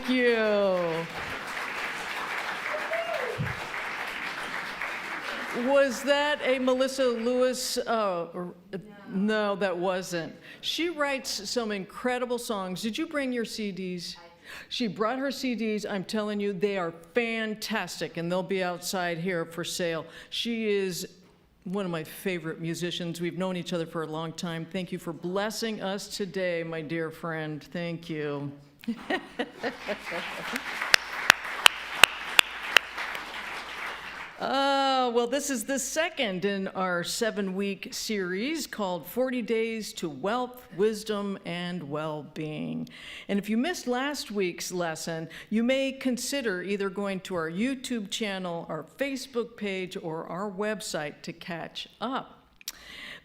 Thank you. Was that a Melissa Lewis? No, that wasn't. She writes some incredible songs. Did you bring your CDs? She brought her CDs. I'm telling you, they are fantastic, and they'll be outside here for sale. She is one of my favorite musicians. We've known each other for a long time. Thank you for blessing us today, my dear friend. Thank you. Well, this is the second in our 7-week series called 40 Days to Wealth, Wisdom, and Well-Being. And if you missed last week's lesson, you may consider either going to our YouTube channel, our Facebook page, or our website to catch up.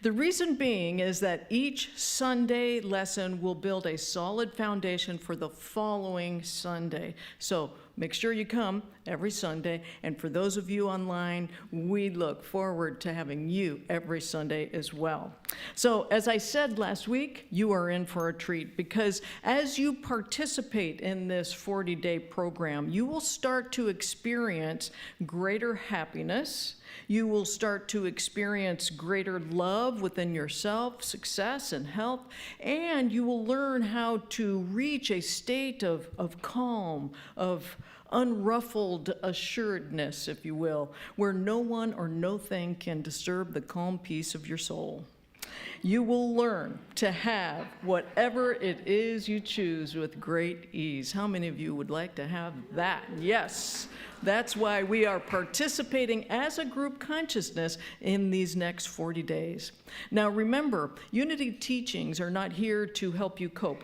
The reason being is that each Sunday lesson will build a solid foundation for the following Sunday. So make sure you come every Sunday. And for those of you online, we look forward to having you every Sunday as well. So as I said last week, you are in for a treat, because as you participate in this 40-day program, you will start to experience greater happiness. You will start to experience greater love within yourself, success and health, and you will learn how to reach a state of calm, of unruffled assuredness, if you will, where no one or no thing can disturb the calm peace of your soul. You will learn to have whatever it is you choose with great ease. How many of you would like to have that? Yes. That's why we are participating as a group consciousness in these next 40 days. Now remember, Unity teachings are not here to help you cope.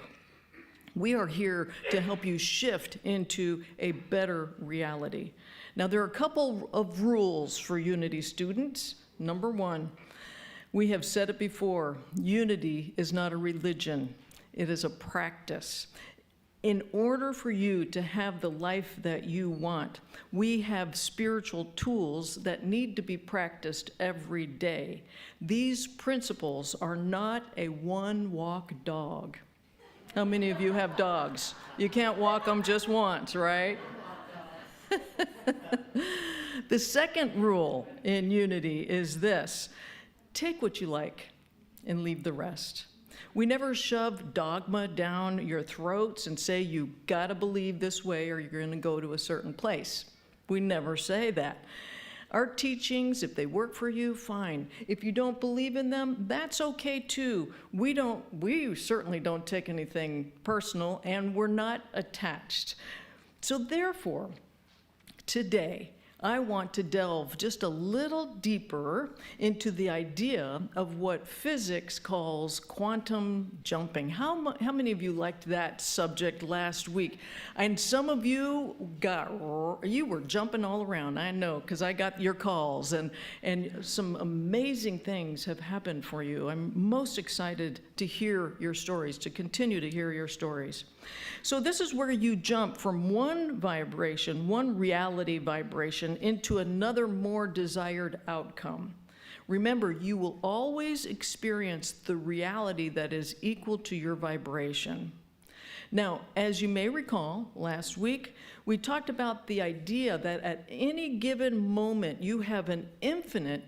We are here to help you shift into a better reality. Now there are a couple of rules for Unity students. Number one, we have said it before, Unity is not a religion, it is a practice. In order for you to have the life that you want, we have spiritual tools that need to be practiced every day. These principles are not a one-walk dog. How many of you have dogs? You can't walk them just once, right? The second rule in Unity is this: take what you like and leave the rest. We never shove dogma down your throats and say you gotta believe this way or you're gonna go to a certain place. We never say that. Our teachings, if they work for you, fine. If you don't believe in them, that's okay too. We certainly don't take anything personal, and we're not attached. So therefore, today, I want to delve just a little deeper into the idea of what physics calls quantum jumping. How many of you liked that subject last week? And some of you were jumping all around, I know, because I got your calls, and some amazing things have happened for you. I'm most excited to hear your stories, to continue to hear your stories. So this is where you jump from one vibration, one reality vibration, into another more desired outcome. Remember, you will always experience the reality that is equal to your vibration. Now, as you may recall, last week, we talked about the idea that at any given moment, you have an infinite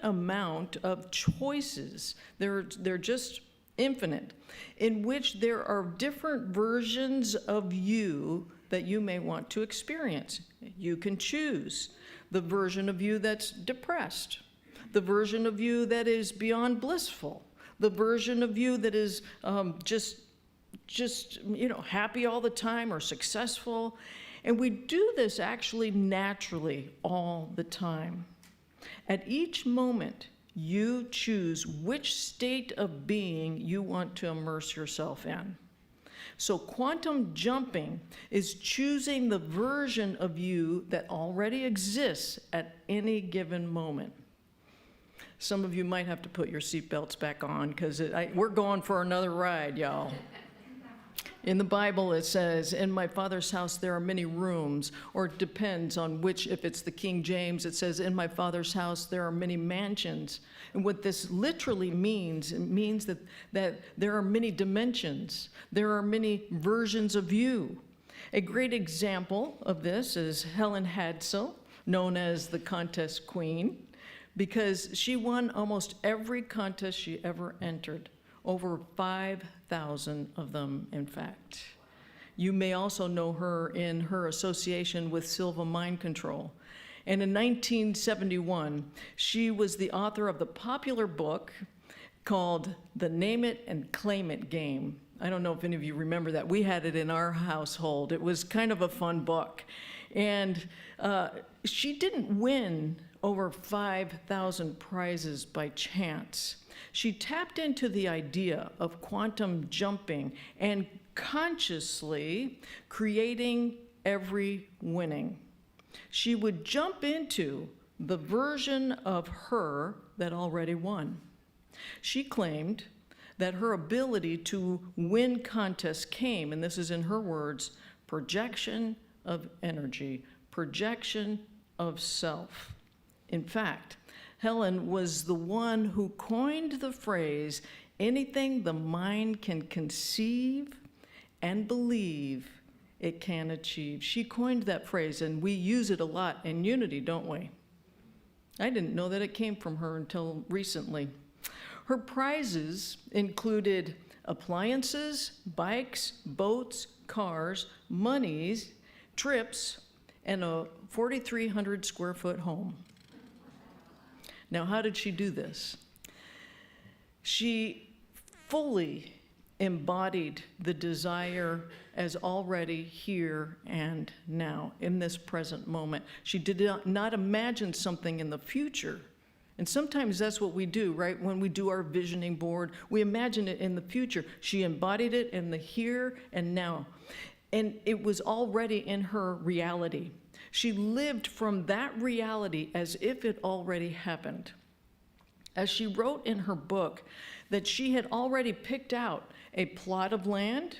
amount of choices. They're just infinite, in which there are different versions of you that you may want to experience. You can choose the version of you that's depressed, the version of you that is beyond blissful, the version of you that is just happy all the time or successful. And we do this actually naturally all the time. At each moment, you choose which state of being you want to immerse yourself in. So quantum jumping is choosing the version of you that already exists at any given moment. Some of you might have to put your seatbelts back on, because we're going for another ride, y'all. In the Bible, it says, in my Father's house there are many rooms, or it depends on which, if it's the King James, it says, in my Father's house there are many mansions. And what this literally means, it means that there are many dimensions. There are many versions of you. A great example of this is Helen Hadsell, known as the contest queen, because she won almost every contest she ever entered, over 5,000 of them, in fact. You may also know her in her association with Silva Mind Control. And in 1971, she was the author of the popular book called The Name It and Claim It Game. I don't know if any of you remember that. We had it in our household. It was kind of a fun book. And she didn't win over 5,000 prizes by chance. She tapped into the idea of quantum jumping and consciously creating every winning. She would jump into the version of her that already won. She claimed that her ability to win contests came, and this is in her words, projection of energy, projection of self. In fact, Helen was the one who coined the phrase, anything the mind can conceive and believe it can achieve. She coined that phrase, and we use it a lot in Unity, don't we? I didn't know that it came from her until recently. Her prizes included appliances, bikes, boats, cars, monies, trips, and a 4,300 square foot home. Now, how did she do this? She fully embodied the desire as already here and now, in this present moment. She did not imagine something in the future. And sometimes that's what we do, right? When we do our visioning board, we imagine it in the future. She embodied it in the here and now. And it was already in her reality. She lived from that reality as if it already happened. As she wrote in her book that she had already picked out a plot of land,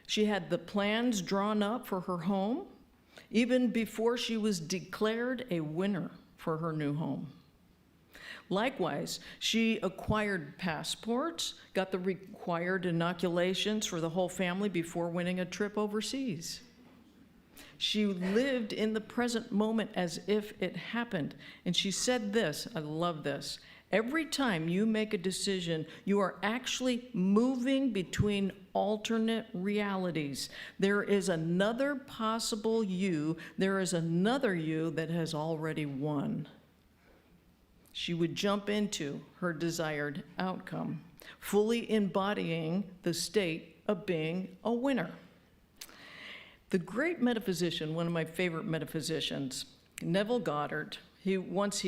she had the plans drawn up for her home, even before she was declared a winner for her new home. Likewise, she acquired passports, got the required inoculations for the whole family before winning a trip overseas. She lived in the present moment as if it happened. And she said this, I love this, every time you make a decision, you are actually moving between alternate realities. There is another possible you, there is another you that has already won. She would jump into her desired outcome, fully embodying the state of being a winner. The great metaphysician, one of my favorite metaphysicians, Neville Goddard, he once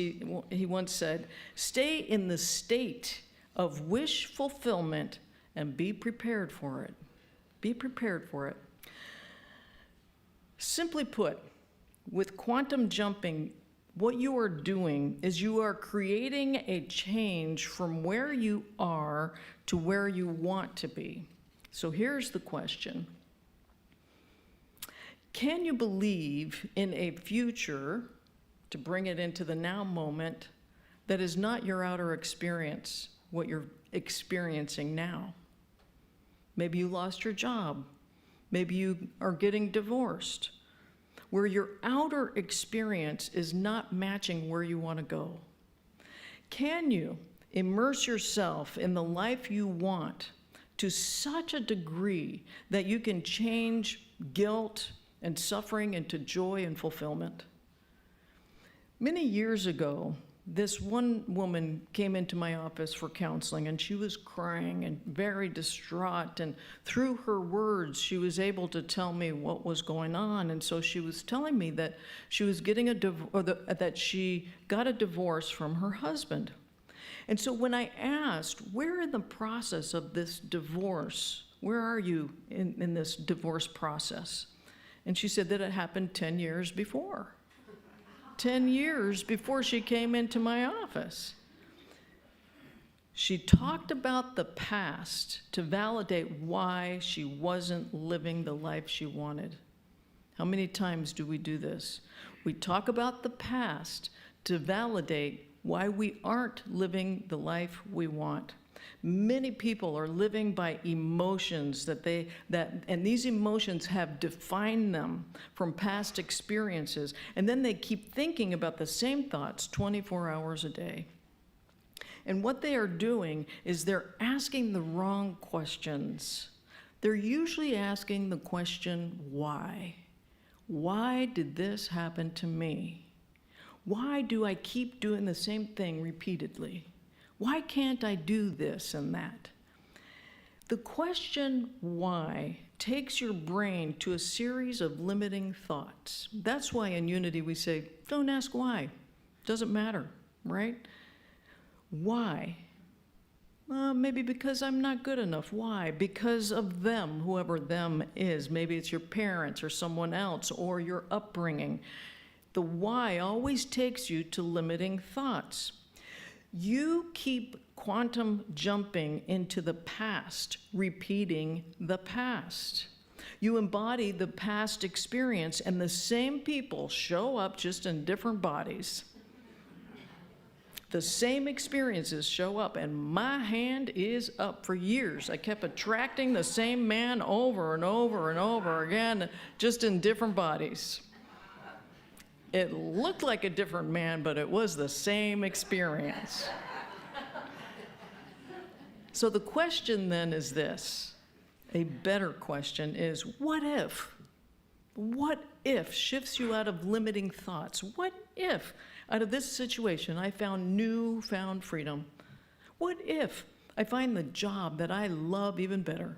said, stay in the state of wish fulfillment and be prepared for it. Be prepared for it. Simply put, with quantum jumping, what you are doing is you are creating a change from where you are to where you want to be. So here's the question. Can you believe in a future, to bring it into the now moment, that is not your outer experience, what you're experiencing now? Maybe you lost your job. Maybe you are getting divorced, where your outer experience is not matching where you want to go. Can you immerse yourself in the life you want to such a degree that you can change guilt and suffering into joy and fulfillment? Many years ago, this one woman came into my office for counseling, and she was crying and very distraught, and through her words, she was able to tell me what was going on. And so she was telling me that she was getting that she got a divorce from her husband. And so when I asked, where in the process of this divorce, where are you in this divorce process? And she said that it happened 10 years before. 10 years before she came into my office. She talked about the past to validate why she wasn't living the life she wanted. How many times do we do this? We talk about the past to validate why we aren't living the life we want. Many people are living by emotions and these emotions have defined them from past experiences, and then they keep thinking about the same thoughts 24 hours a day. And what they are doing is they're asking the wrong questions. They're usually asking the question, why? Why did this happen to me? Why do I keep doing the same thing repeatedly? Why can't I do this and that? The question why takes your brain to a series of limiting thoughts. That's why in Unity we say, don't ask why. Doesn't matter, right? Why? Maybe because I'm not good enough. Why? Because of them, whoever them is. Maybe it's your parents or someone else or your upbringing. The why always takes you to limiting thoughts. You keep quantum jumping into the past, repeating the past. You embody the past experience, and the same people show up just in different bodies. The same experiences show up, and my hand is up. For years, I kept attracting the same man over and over and over again, just in different bodies. It looked like a different man, but it was the same experience. So the question then is this. A better question is, what if? What if shifts you out of limiting thoughts? What if out of this situation I found newfound freedom? What if I find the job that I love even better?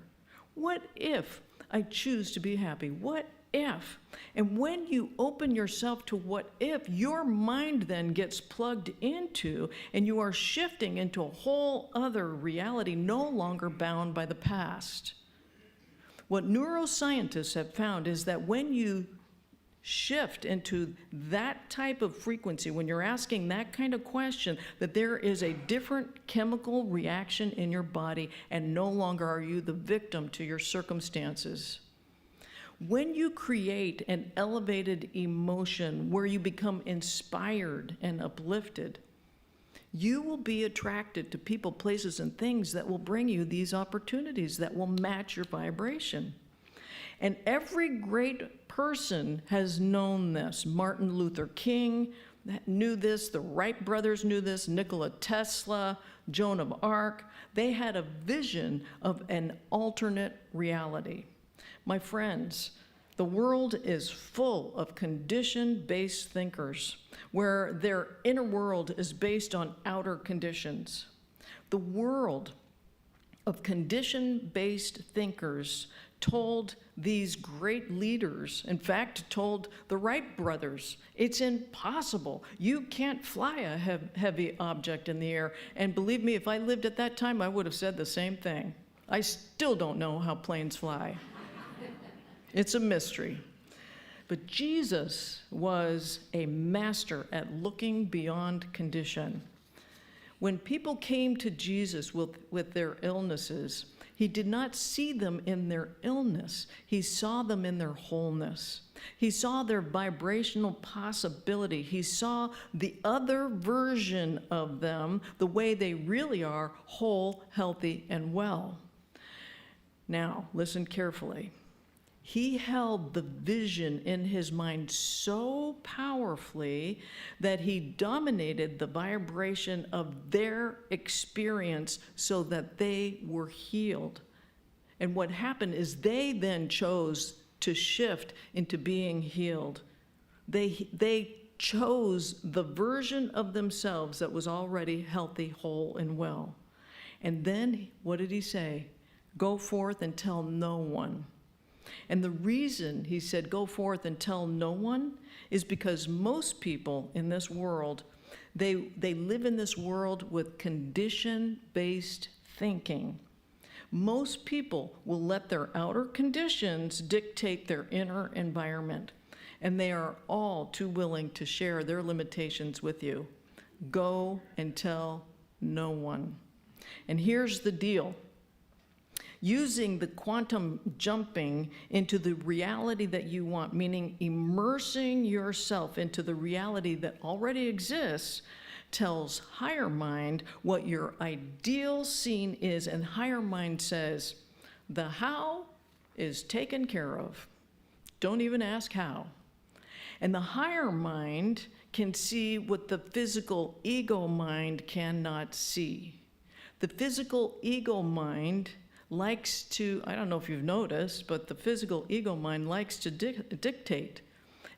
What if I choose to be happy? What if? And when you open yourself to what if, your mind then gets plugged into, and you are shifting into a whole other reality, no longer bound by the past. What neuroscientists have found is that when you shift into that type of frequency, when you're asking that kind of question, that there is a different chemical reaction in your body, and no longer are you the victim to your circumstances. When you create an elevated emotion where you become inspired and uplifted, you will be attracted to people, places, and things that will bring you these opportunities that will match your vibration. And every great person has known this. Martin Luther King knew this, the Wright brothers knew this, Nikola Tesla, Joan of Arc. They had a vision of an alternate reality. My friends, the world is full of condition-based thinkers, where their inner world is based on outer conditions. The world of condition-based thinkers told these great leaders, in fact, told the Wright brothers, it's impossible. You can't fly a heavy object in the air. And believe me, if I lived at that time, I would have said the same thing. I still don't know how planes fly. It's a mystery. But Jesus was a master at looking beyond condition. When people came to Jesus with their illnesses, he did not see them in their illness. He saw them in their wholeness. He saw their vibrational possibility. He saw the other version of them, the way they really are, whole, healthy, and well. Now, listen carefully. He held the vision in his mind so powerfully that he dominated the vibration of their experience so that they were healed. And what happened is they then chose to shift into being healed. They chose the version of themselves that was already healthy, whole, and well. And then, what did he say? Go forth and tell no one. And the reason he said, go forth and tell no one, is because most people in this world, they live in this world with condition-based thinking. Most people will let their outer conditions dictate their inner environment, and they are all too willing to share their limitations with you. Go and tell no one. And here's the deal. Using the quantum jumping into the reality that you want, meaning immersing yourself into the reality that already exists, tells higher mind what your ideal scene is, and higher mind says, the how is taken care of. Don't even ask how. And the higher mind can see what the physical ego mind cannot see. The physical ego mind likes to, I don't know if you've noticed, but the physical ego mind likes to dictate.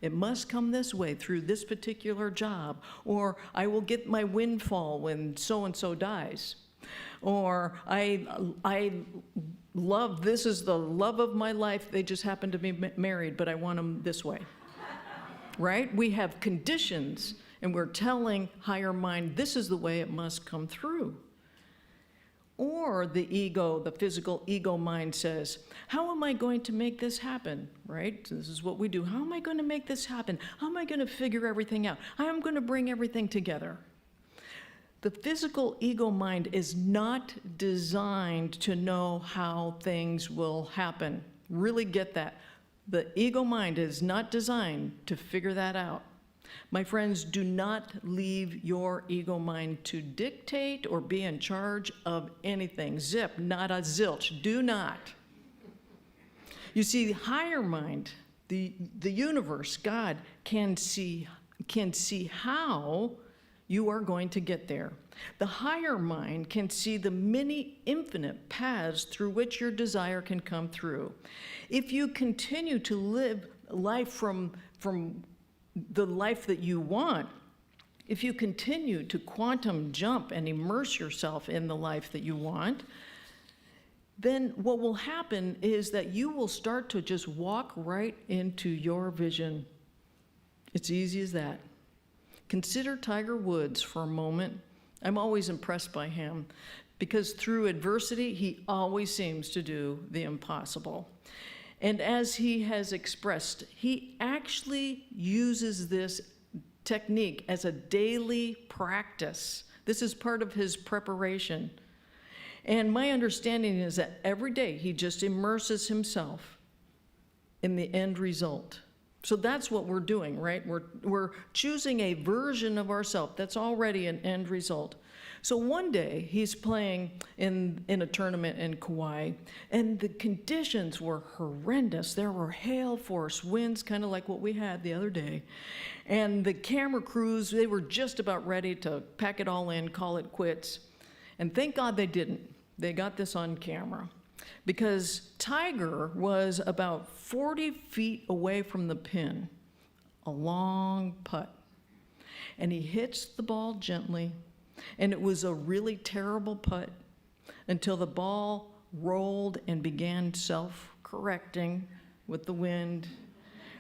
It must come this way through this particular job, or I will get my windfall when so-and-so dies. Or I love, this is the love of my life, they just happen to be married, but I want them this way. Right? We have conditions, and we're telling higher mind, this is the way it must come through. Or the ego, the physical ego mind says, how am I going to make this happen, right? So this is what we do. How am I going to make this happen? How am I going to figure everything out? How am I going to bring everything together? The physical ego mind is not designed to know how things will happen. Really get that. The ego mind is not designed to figure that out. My friends, do not leave your ego mind to dictate or be in charge of anything. Zip, not a zilch. Do not. You see, the higher mind, the universe, God, can see how you are going to get there. The higher mind can see the many infinite paths through which your desire can come through. If you continue to live life from the life that you want, if you continue to quantum jump and immerse yourself in the life that you want, then what will happen is that you will start to just walk right into your vision. It's easy as that. Consider Tiger Woods for a moment. I'm always impressed by him because through adversity, he always seems to do the impossible. And as he has expressed, he actually uses this technique as a daily practice. This is part of his preparation. And my understanding is that every day he just immerses himself in the end result. So that's what we're doing, right? We're choosing a version of ourselves that's already an end result. So one day he's playing in a tournament in Kauai, and the conditions were horrendous. There were hail force winds, kind of like what we had the other day. And the camera crews, they were just about ready to pack it all in, call it quits. And thank God they didn't. They got this on camera. Because Tiger was about 40 feet away from the pin, a long putt. And he hits the ball gently, and it was a really terrible putt until the ball rolled and began self-correcting with the wind.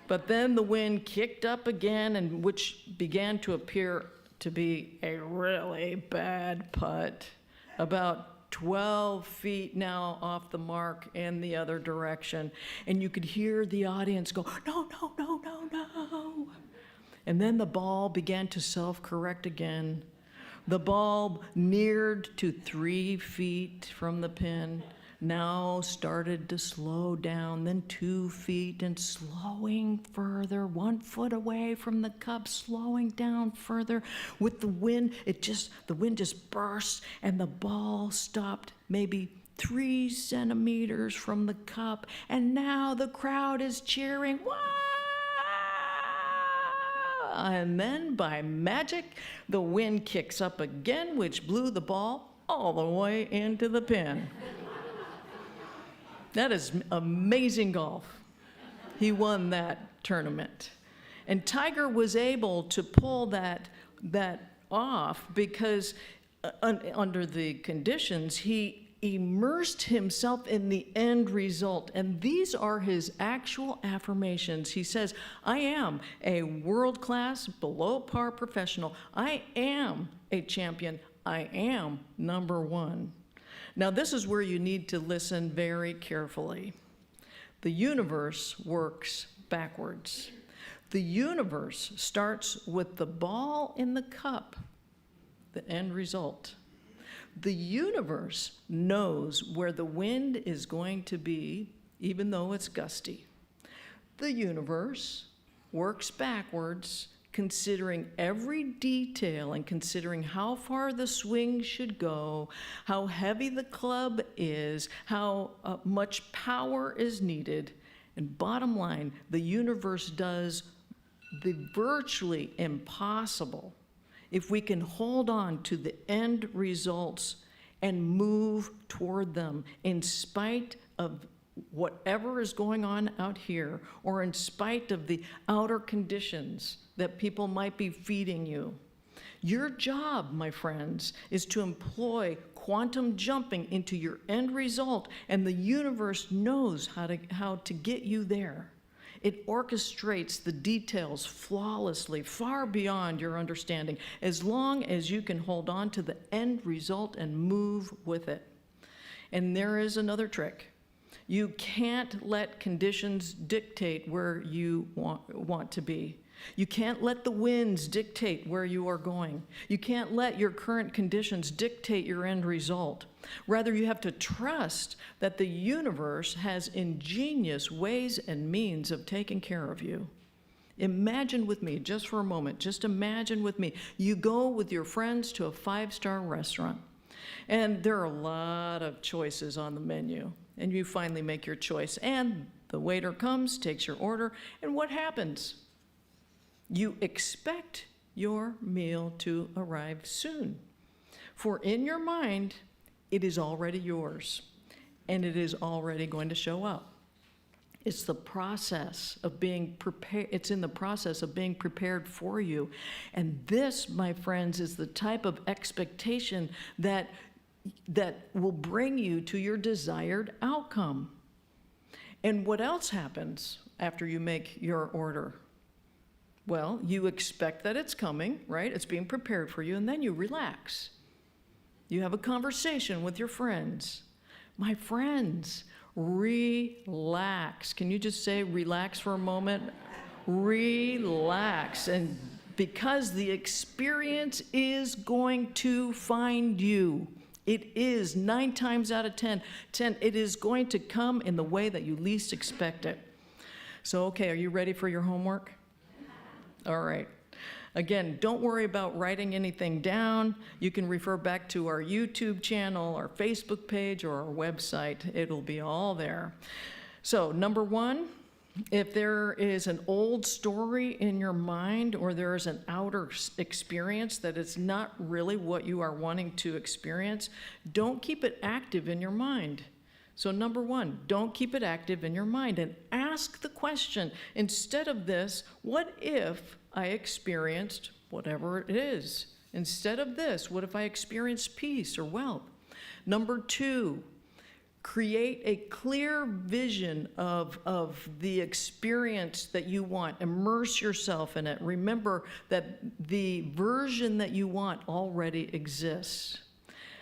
But then the wind kicked up again, and which began to appear to be a really bad putt, about 12 feet now off the mark in the other direction. And you could hear the audience go, no, no, no, no, no. And then the ball began to self-correct again. The ball neared to 3 feet from the pin, now started to slow down, then 2 feet and slowing further, 1 foot away from the cup, slowing down further. With the wind, the wind just burst and the ball stopped maybe 3 centimeters from the cup. And now the crowd is cheering, "Wah!" And then by magic, the wind kicks up again, which blew the ball all the way into the pin. That is amazing golf. He won that tournament. And Tiger was able to pull that off because under the conditions, he immersed himself in the end result. And these are his actual affirmations. He says, I am a world-class, below-par professional. I am a champion. I am number one. Now, this is where you need to listen very carefully. The universe works backwards. The universe starts with the ball in the cup, the end result. The universe knows where the wind is going to be, even though it's gusty. The universe works backwards considering every detail and considering how far the swing should go, how heavy the club is, how much power is needed. And bottom line, the universe does the virtually impossible if we can hold on to the end results and move toward them in spite of whatever is going on out here, or in spite of the outer conditions that people might be feeding you. Your job, my friends, is to employ quantum jumping into your end result, and the universe knows how to get you there. It orchestrates the details flawlessly, far beyond your understanding, as long as you can hold on to the end result and move with it. And there is another trick. You can't let conditions dictate where you want to be. You can't let the winds dictate where you are going. You can't let your current conditions dictate your end result. Rather, you have to trust that the universe has ingenious ways and means of taking care of you. Imagine with me, just for a moment, just imagine with me, you go with your friends to a 5-star restaurant, and there are a lot of choices on the menu. And you finally make your choice, and the waiter comes, takes your order, and what happens? You expect your meal to arrive soon. For in your mind, it is already yours, and it is already going to show up. It's the process of being prepared. It's in the process of being prepared for you. And this, my friends, is the type of expectation that will bring you to your desired outcome. And what else happens after you make your order? Well, you expect that it's coming, right? It's being prepared for you, and then you relax. You have a conversation with your friends. My friends, relax. Can you just say relax for a moment? Relax. And because the experience is going to find you. It is 9 times out of 10, it is going to come in the way that you least expect it. So, okay, are you ready for your homework? All right. Again, don't worry about writing anything down. You can refer back to our YouTube channel, our Facebook page, or our website. It'll be all there. So, number 1, if there is an old story in your mind, or there is an outer experience that is not really what you are wanting to experience, don't keep it active in your mind. So number 1, don't keep it active in your mind, and ask the question, instead of this, what if I experienced whatever it is? Instead of this, what if I experienced peace or wealth? Number 2, create a clear vision of the experience that you want. Immerse yourself in it. Remember that the version that you want already exists.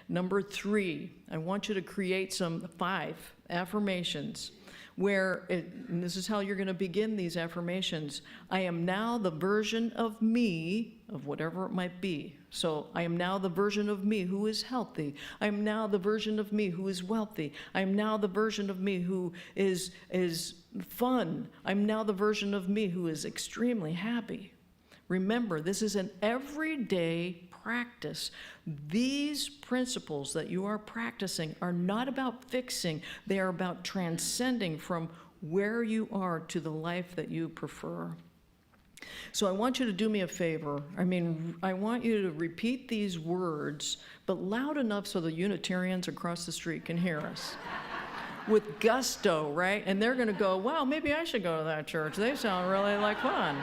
Number 3, I want you to create 5 affirmations and this is how you're going to begin these affirmations. I am now the version of me, of whatever it might be. So I am now the version of me who is healthy. I am now the version of me who is wealthy. I am now the version of me who is fun. I'm now the version of me who is extremely happy. Remember, this is an everyday practice. These principles that you are practicing are not about fixing, they are about transcending from where you are to the life that you prefer. So I want you to do me a favor. I want you to repeat these words, but loud enough so the Unitarians across the street can hear us. With gusto, right? And they're going to go, wow, maybe I should go to that church. They sound really like fun.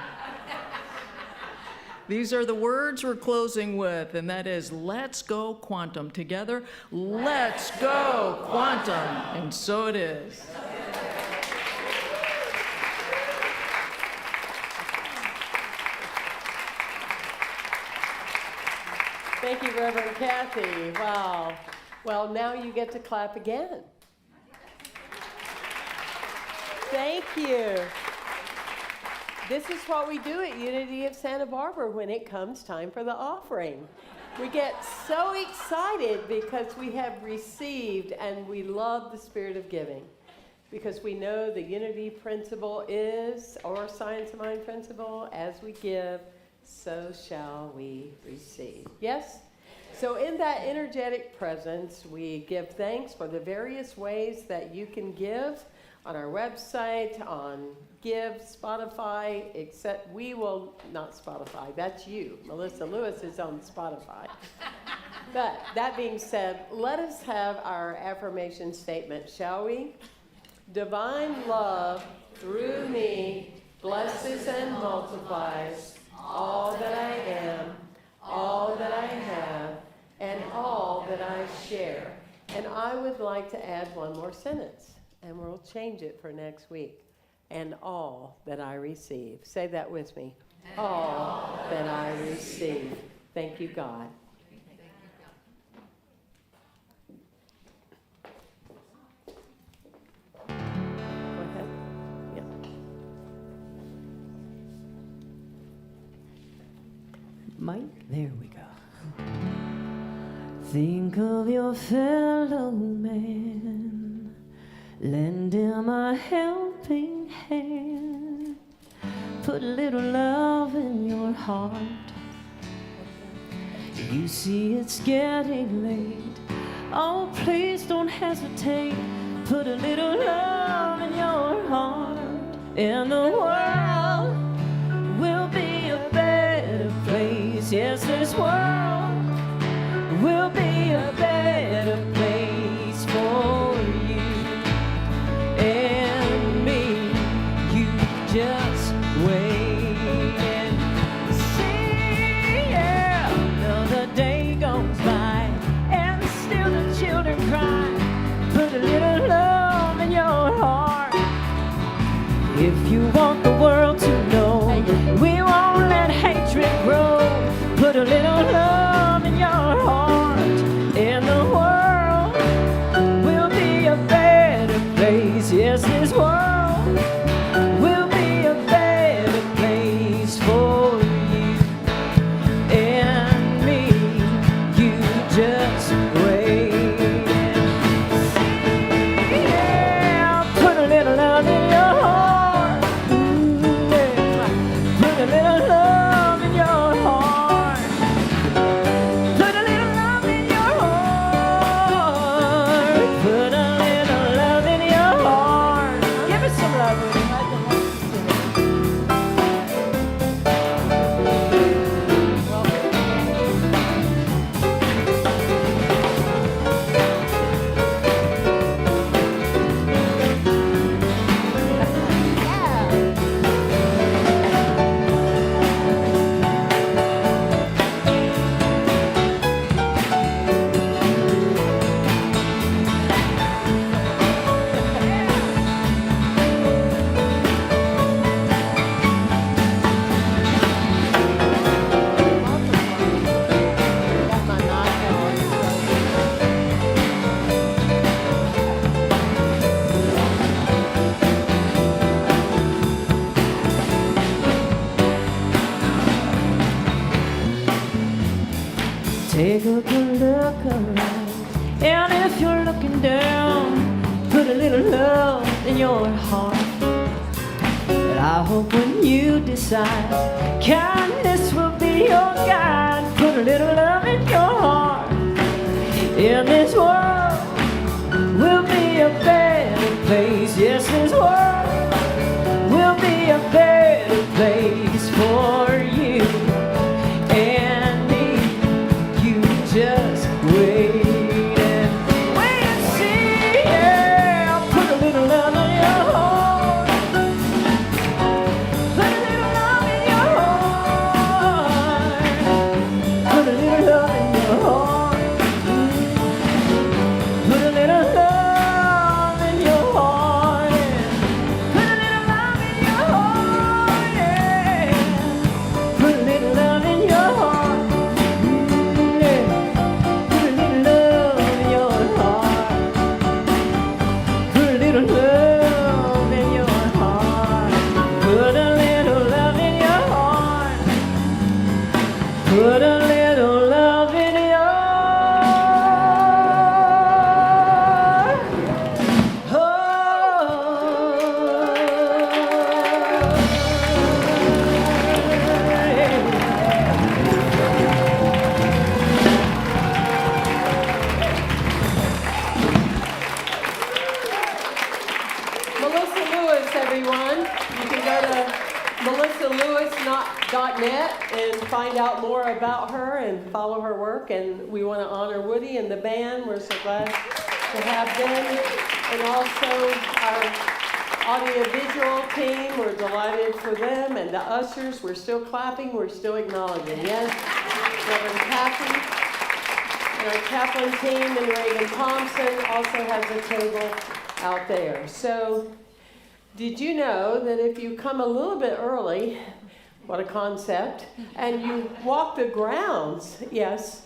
These are the words we're closing with, and that is, let's go quantum. Together, let's go quantum. And so it is. Thank you, Reverend Cathy. Wow. Well, now you get to clap again. Thank you. This is what we do at Unity of Santa Barbara when it comes time for the offering. We get so excited because we have received, and we love the spirit of giving, because we know the unity principle is, or science of mind principle, as we give, so shall we receive. Yes? So in that energetic presence, we give thanks for the various ways that you can give on our website, on Give, Spotify, except we will, not Spotify, that's you. Melissa Lewis is on Spotify. But that being said, let us have our affirmation statement, shall we? Divine love through me blesses and multiplies all that I am, all that I have, and all that I share. And I would like to add one more sentence, and we'll change it for next week. And all that I receive. Say that with me. All that I receive. Thank you, God. Go ahead. Yeah. Mike, there we go. Think of your fellow man, lend him a helping hand, put a little love in your heart. You see it's getting late, oh please don't hesitate, put a little love in your heart, and the world will be a better place. Yes, this world will be a better place for you and me. You just wait and see. Yeah, another day goes by and still the children cry. Put a little love in your heart. If you want the world to know, we won't let hatred grow. Put a little love in your heart, and the world will be a better place. Yes, this world will be a better place for you and me. You just wait and see. Yeah, put a little love in your heart. Yeah. Put a little love in your heart. Put a little love in your heart. Put a little love in your heart. Give us some love, Rudy. Take a good look around, and if you're looking down, put a little love in your heart. But I hope when you decide kindness will be your guide, put a little love in your heart. In this world will be a better place. Yes, this world will be a better place for you and me. You just wait and see. Yeah, put a little love in your heart. Put a little love in your heart. Put a little love in your heart. Put a little love in your heart. Put a little love in your heart. Yeah. Put a little love in your heart. Put a little love in your heart. joyce.net and find out more about her and follow her work. And we want to honor Woody and the band. We're so glad to have them. And also our audiovisual team, we're delighted for them. And the ushers, we're still clapping, we're still acknowledging. Yes, Reverend Cathy. And our chaplain team and Reagan Thompson also has a table out there. So, did you know that if you come a little bit early, what a concept, and you walk the grounds, yes,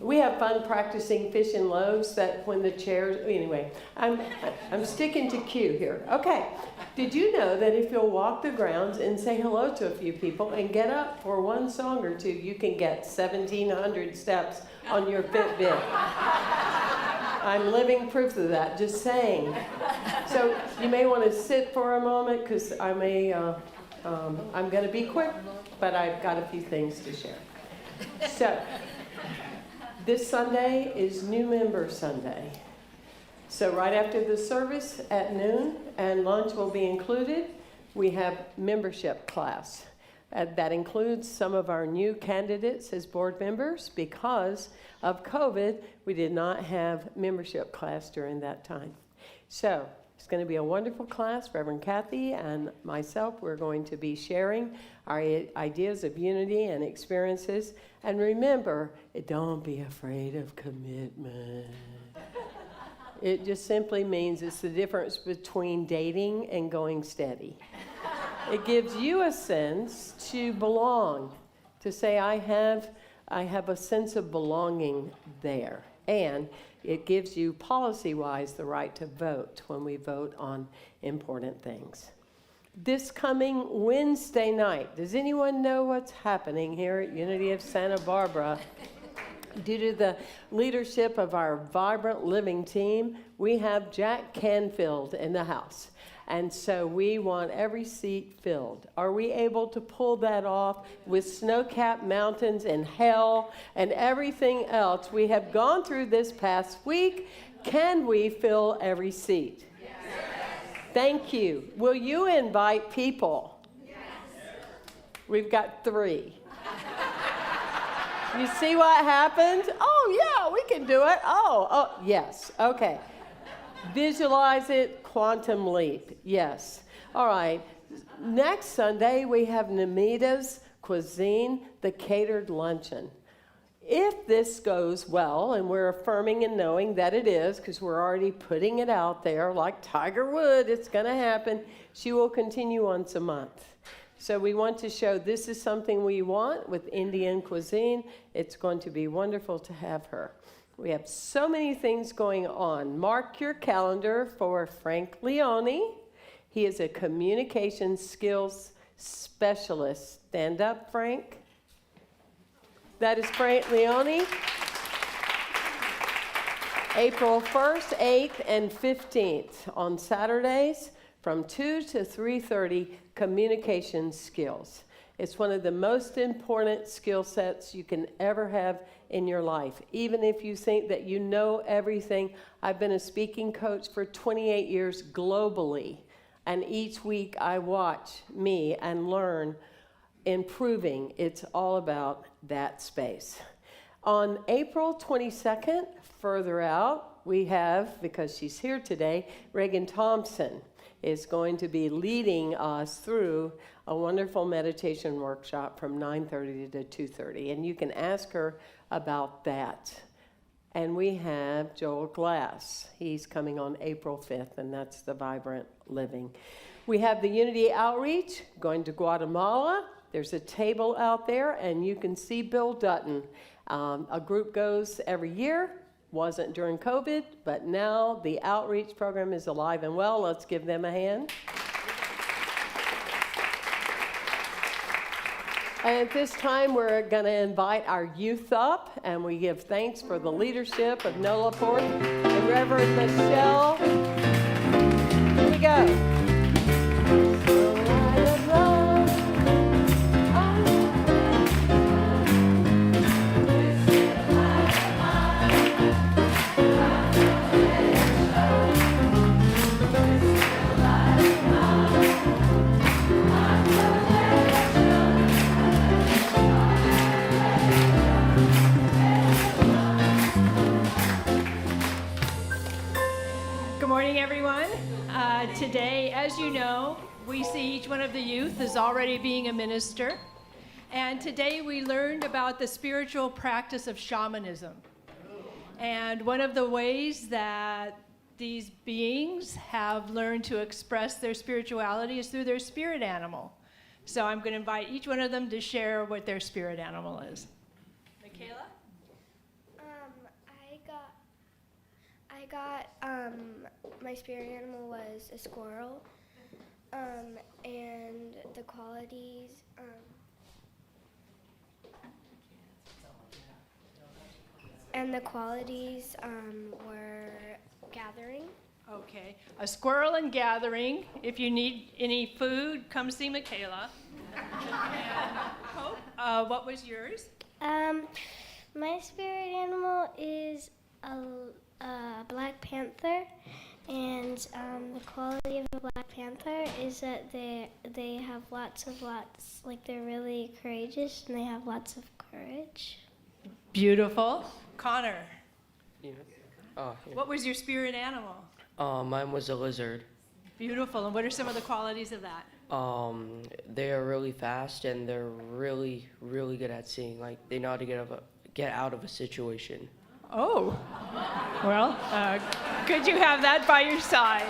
we have fun practicing fish and loaves that when the chairs, anyway, I'm sticking to cue here. Okay, did you know that if you'll walk the grounds and say hello to a few people and get up for one song or two, you can get 1,700 steps on your Fitbit? I'm living proof of that, just saying. So you may want to sit for a moment because I'm going to be quick, but I've got a few things to share. So this Sunday is New Member Sunday. So right after the service at noon, and lunch will be included, we have membership class. That includes some of our new candidates as board members. Because of COVID, we did not have membership class during that time. So it's going to be a wonderful class. Reverend Cathy and myself, we're going to be sharing our ideas of unity and experiences. And remember, don't be afraid of commitment. It just simply means it's the difference between dating and going steady. It gives you a sense to belong, to say, I have a sense of belonging there. And it gives you, policy-wise, the right to vote when we vote on important things. This coming Wednesday night, does anyone know what's happening here at Unity of Santa Barbara? Due to the leadership of our vibrant living team, we have Jack Canfield in the house. And so we want every seat filled. Are we able to pull that off with snow-capped mountains and hell and everything else we have gone through this past week? Can we fill every seat? Yes. Thank you. Will you invite people? Yes. We've got 3. You see what happened? Oh, yeah, we can do it. Oh, yes. Okay. Visualize it, quantum leap. Yes. All right. Next Sunday, we have Namita's Cuisine, the catered luncheon. If this goes well, and we're affirming and knowing that it is, because we're already putting it out there like Tiger Wood, it's going to happen, she will continue once a month. So we want to show this is something we want with Indian cuisine. It's going to be wonderful to have her. We have so many things going on. Mark your calendar for Frank Leone. He is a communication skills specialist. Stand up, Frank. That is Frank Leone. April 1st, 8th, and 15th on Saturdays from 2 to 3:30, communication skills. It's one of the most important skill sets you can ever have in your life. Even if you think that you know everything, I've been a speaking coach for 28 years globally, and each week I watch me and learn improving. It's all about that space. On April 22nd, further out, we have, because she's here today, Reagan Thompson is going to be leading us through a wonderful meditation workshop from 9:30 to 2:30, and you can ask her about that. And we have Joel Glass. He's coming on April 5th, and that's the Vibrant Living. We have the Unity Outreach going to Guatemala. There's a table out there, and you can see Bill Dutton. A group goes every year. Wasn't during COVID, but now the outreach program is alive and well. Let's give them a hand. And at this time, we're going to invite our youth up, and we give thanks for the leadership of Nola Ford and Reverend Michelle. Here we go. you know, we see each one of the youth as already being a minister. And today we learned about the spiritual practice of shamanism. And one of the ways that these beings have learned to express their spirituality is through their spirit animal. So I'm going to invite each one of them to share what their spirit animal is. Michaela? I got my spirit animal was a squirrel, and the qualities, were gathering. Okay, a squirrel and gathering. If you need any food, come see Michaela. And Hope, what was yours? My spirit animal is a black panther, and the quality of a black panther is that they have lots, like they're really courageous and they have lots of courage. Beautiful. Connor, Yeah. what was your spirit animal? Mine was a lizard. Beautiful. And what are some of the qualities of that? They are really fast and they're really, really good at seeing. Like they know how to get out of a situation. Oh, well, good you have that by your side.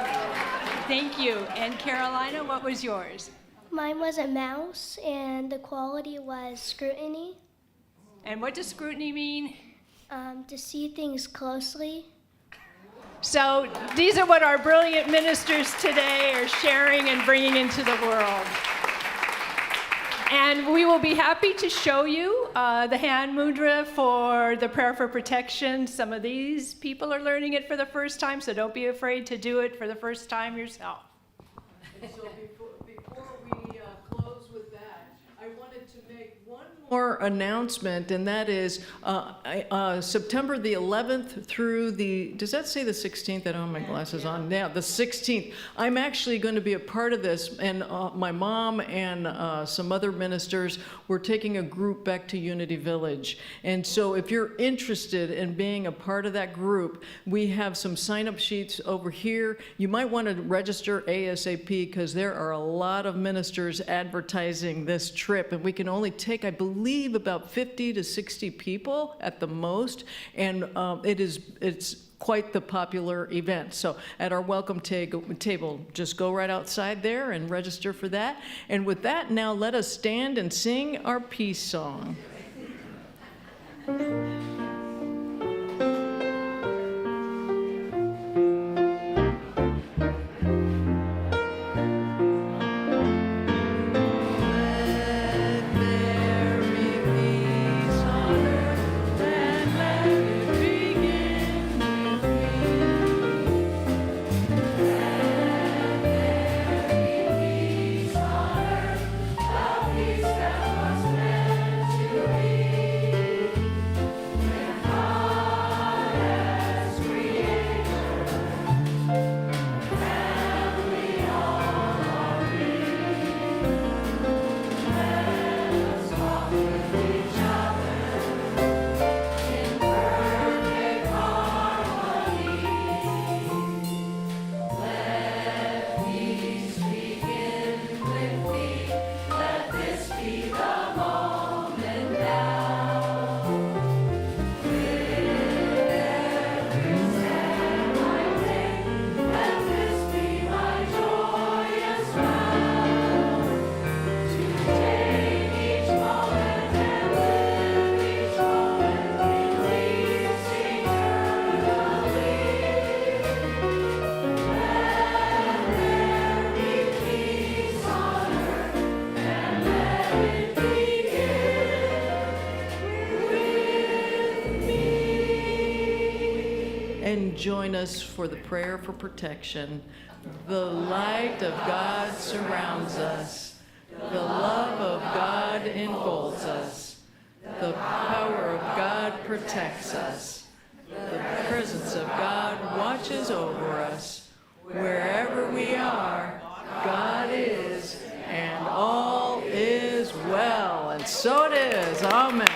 Thank you. And Carolina, what was yours? Mine was a mouse, and the quality was scrutiny, And what does scrutiny mean? to see things closely. So these are what our brilliant ministers today are sharing and bringing into the world. And we will be happy to show you the hand mudra for the prayer for protection. Some of these people are learning it for the first time, so don't be afraid to do it for the first time yourself. So before we close with that, I wanted to make one more announcement, and that is September the 11th through the, does that say the 16th? I don't have my glasses on now. The 16th. I'm actually going to be a part of this, and my mom and some other ministers, we're taking a group back to Unity Village. And so if you're interested in being a part of that group, we have some sign-up sheets over here. You might want to register ASAP because there are a lot of ministers advertising this trip, and we can only take, I believe, about 50 to 60 people at the most, and it's quite the popular event. So at our welcome table, just go right outside there and register for that. And with that, now let us stand and sing our peace song. And join us for the prayer for protection. The light of God surrounds us. The love of God enfolds us. The power of God protects us. The presence of God watches over us. Wherever we are, God is, and all is well. And so it is. Amen.